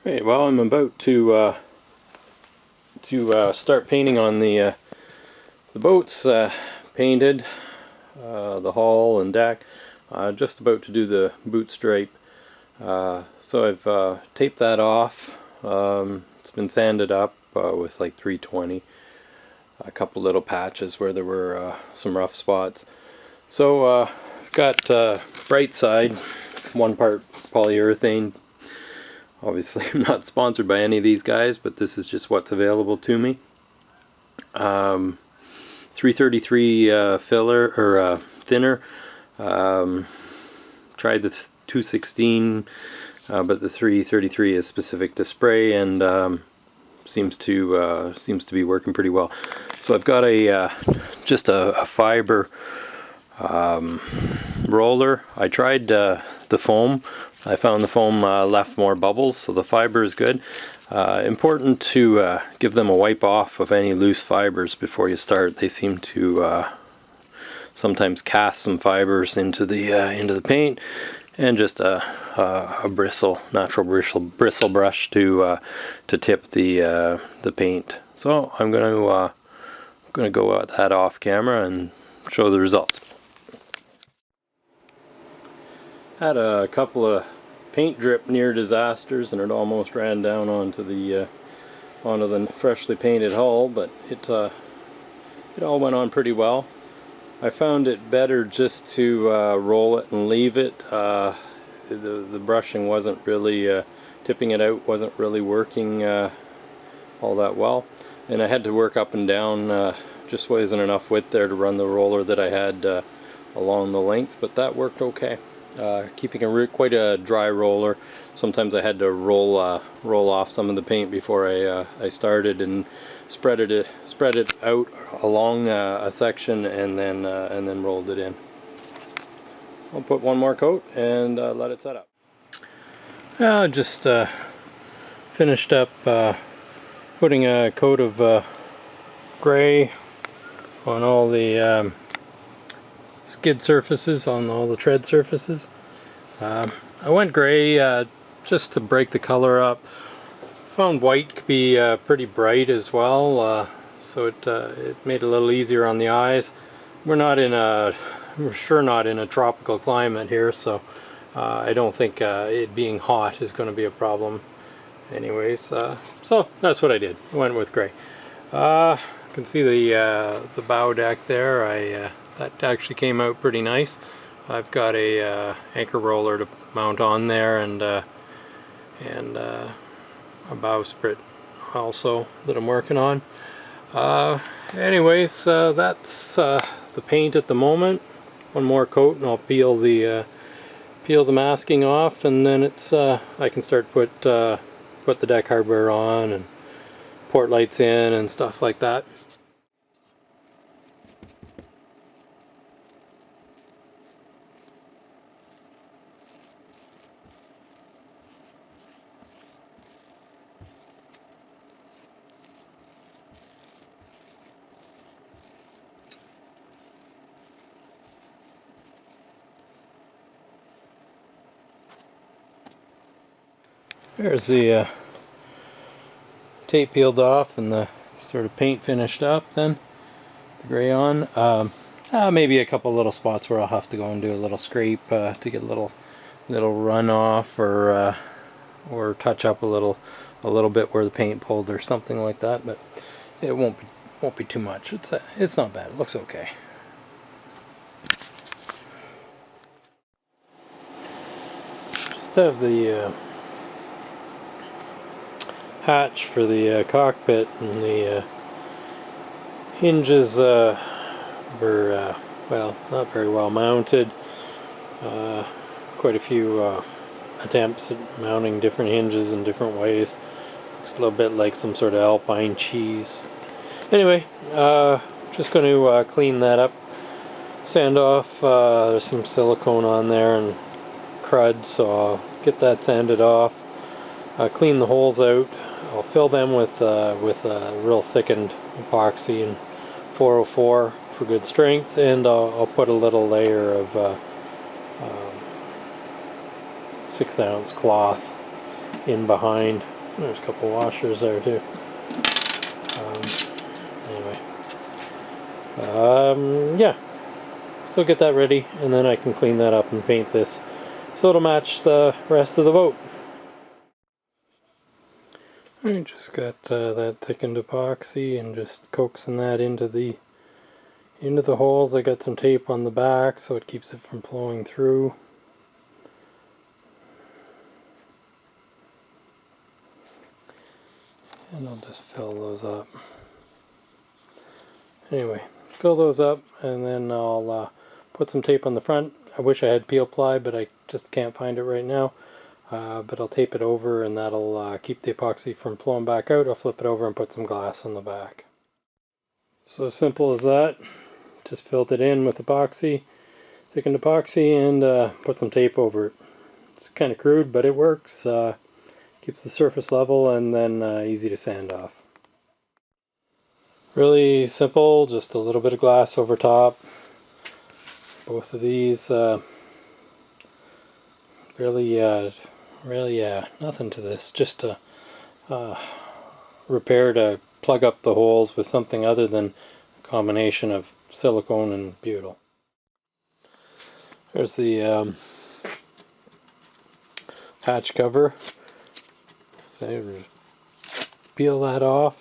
Right, well, I'm about to start painting on the boats. Painted the hull and deck. Just about to do the boot stripe. So I've taped that off. It's been sanded up with like 320. A couple little patches where there were some rough spots. So I've got bright side, 1 part polyurethane. Obviously, I'm not sponsored by any of these guys, but this is just what's available to me. 333 filler or thinner. Tried the 216, but the 333 is specific to spray and seems to be working pretty well. So I've got just a fiber roller. I tried the foam. I found the foam left more bubbles, so the fiber is good. Important to give them a wipe off of any loose fibers before you start. They seem to sometimes cast some fibers into the paint, and just a natural bristle brush to tip the paint. So I'm gonna go at that off camera and show the results. Had a couple of paint drip near disasters, and it almost ran down onto the freshly painted hull, but it all went on pretty well. I found it better just to roll it and leave it. The brushing wasn't really tipping it out wasn't really working all that well, and I had to work up and down. Just wasn't enough width there to run the roller that I had along the length, but that worked okay. Keeping quite a dry roller. Sometimes I had to roll off some of the paint before I started, and spread it out along a section, and then rolled it in. I'll put 1 more coat and let it set up. I just finished up putting a coat of gray on all the skid surfaces, on all the tread surfaces. I went gray just to break the color up. Found white could be pretty bright as well, so it made it a little easier on the eyes. We're sure not in a tropical climate here, so I don't think it being hot is going to be a problem. Anyways, so that's what I did. I went with gray. You can see the bow deck there. That actually came out pretty nice. I've got a anchor roller to mount on there, and a bowsprit also that I'm working on. Anyways, that's the paint at the moment. 1 more coat and I'll peel the masking off, and then it's I can start put the deck hardware on and port lights in and stuff like that. There's the tape peeled off and the sort of paint finished up. Then the gray on. Maybe a couple little spots where I'll have to go and do a little scrape to get a little runoff, or touch up a little bit where the paint pulled or something like that. But it won't be too much. It's not bad. It looks okay. Just have the hatch for the cockpit, and the hinges were well, not very well mounted. Quite a few attempts at mounting different hinges in different ways. Looks a little bit like some sort of alpine cheese. Anyway, just going to clean that up, sand off. There's some silicone on there and crud, so I'll get that sanded off. Clean the holes out. I'll fill them with real thickened epoxy and 404 for good strength, and I'll put a little layer of 6-ounce cloth in behind There's a couple washers there too. Yeah. So get that ready, and then I can clean that up and paint this so it'll match the rest of the boat. I just got that thickened epoxy and just coaxing that into the holes. I got some tape on the back so it keeps it from flowing through. And I'll just fill those up. Anyway, fill those up, and then I'll put some tape on the front. I wish I had peel ply, but I just can't find it right now. But I'll tape it over, and that'll keep the epoxy from flowing back out. I'll flip it over and put some glass on the back. So simple as that. Just filled it in with epoxy, thickened epoxy, and put some tape over it. It's kind of crude, but it works. Keeps the surface level, and then easy to sand off. Really simple, just a little bit of glass over top. Both of these, really, nothing to this. Just a repair to plug up the holes with something other than a combination of silicone and butyl. There's the hatch cover. So peel that off,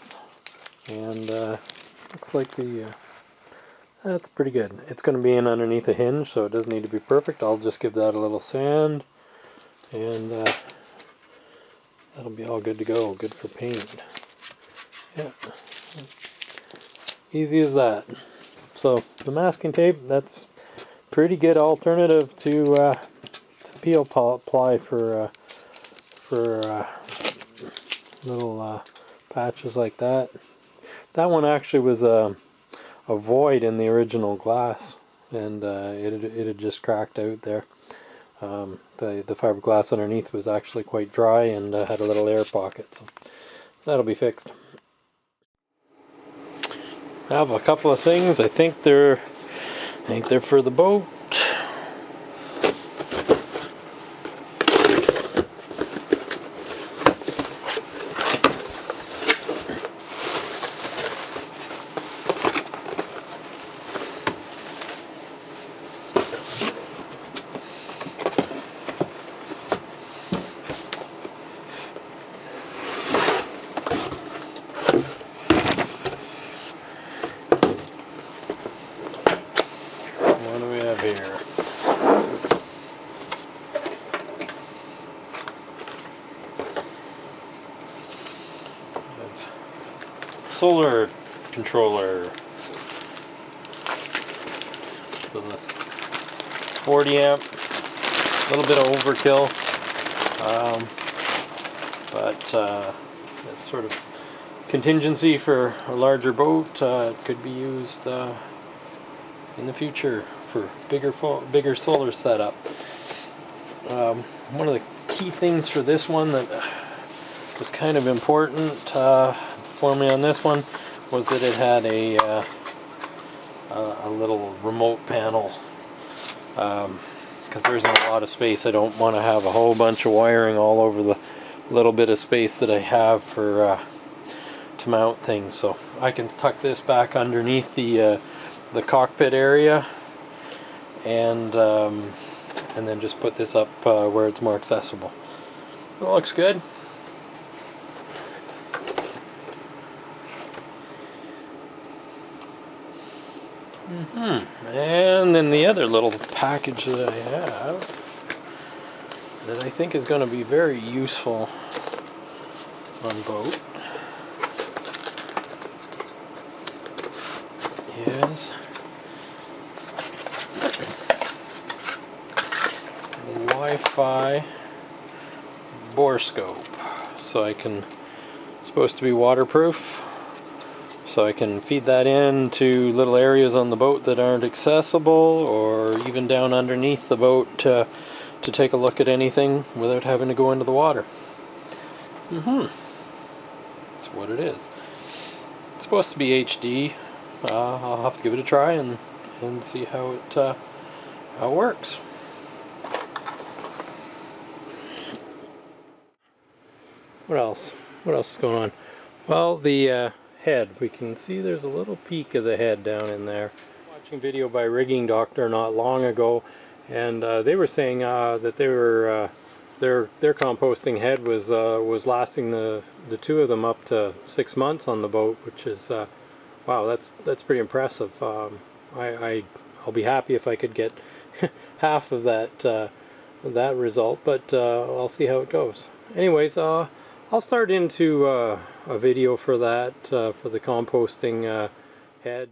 and looks like that's pretty good. It's going to be in underneath a hinge, so it doesn't need to be perfect. I'll just give that a little sand, and that'll be all good to go. Good for paint. Yeah, easy as that. So the masking tape, that's pretty good alternative to peel ply for little patches like that. That one actually was a void in the original glass, and it had just cracked out there. The fiberglass underneath was actually quite dry and had a little air pocket, so that'll be fixed. I have a couple of things. I think they're for the boat. What do we have here? Solar controller. So the 40 amp, a little bit of overkill, but it's sort of contingency for a larger boat. It could be used in the future for bigger solar setup. One of the key things for this one that was kind of important for me on this one was that it had a little remote panel, because there isn't a lot of space. I don't want to have a whole bunch of wiring all over the little bit of space that I have for to mount things. So I can tuck this back underneath the cockpit area, and then just put this up where it's more accessible. It looks good. And then the other little package that I have that I think is going to be very useful on boat is Wi-Fi borescope. So it's supposed to be waterproof, so I can feed that into little areas on the boat that aren't accessible, or even down underneath the boat to take a look at anything without having to go into the water. That's what it is. It's supposed to be HD. I'll have to give it a try and see how it works. What else? what else is going on? Well, the head. We can see there's a little peak of the head down in there. Watching video by Rigging Doctor not long ago, and they were saying that they were their composting head was lasting the two of them up to 6 months on the boat, which is wow, that's pretty impressive. I'll be happy if I could get half of that result, but I'll see how it goes. Anyways, I'll start into a video for that for the composting head.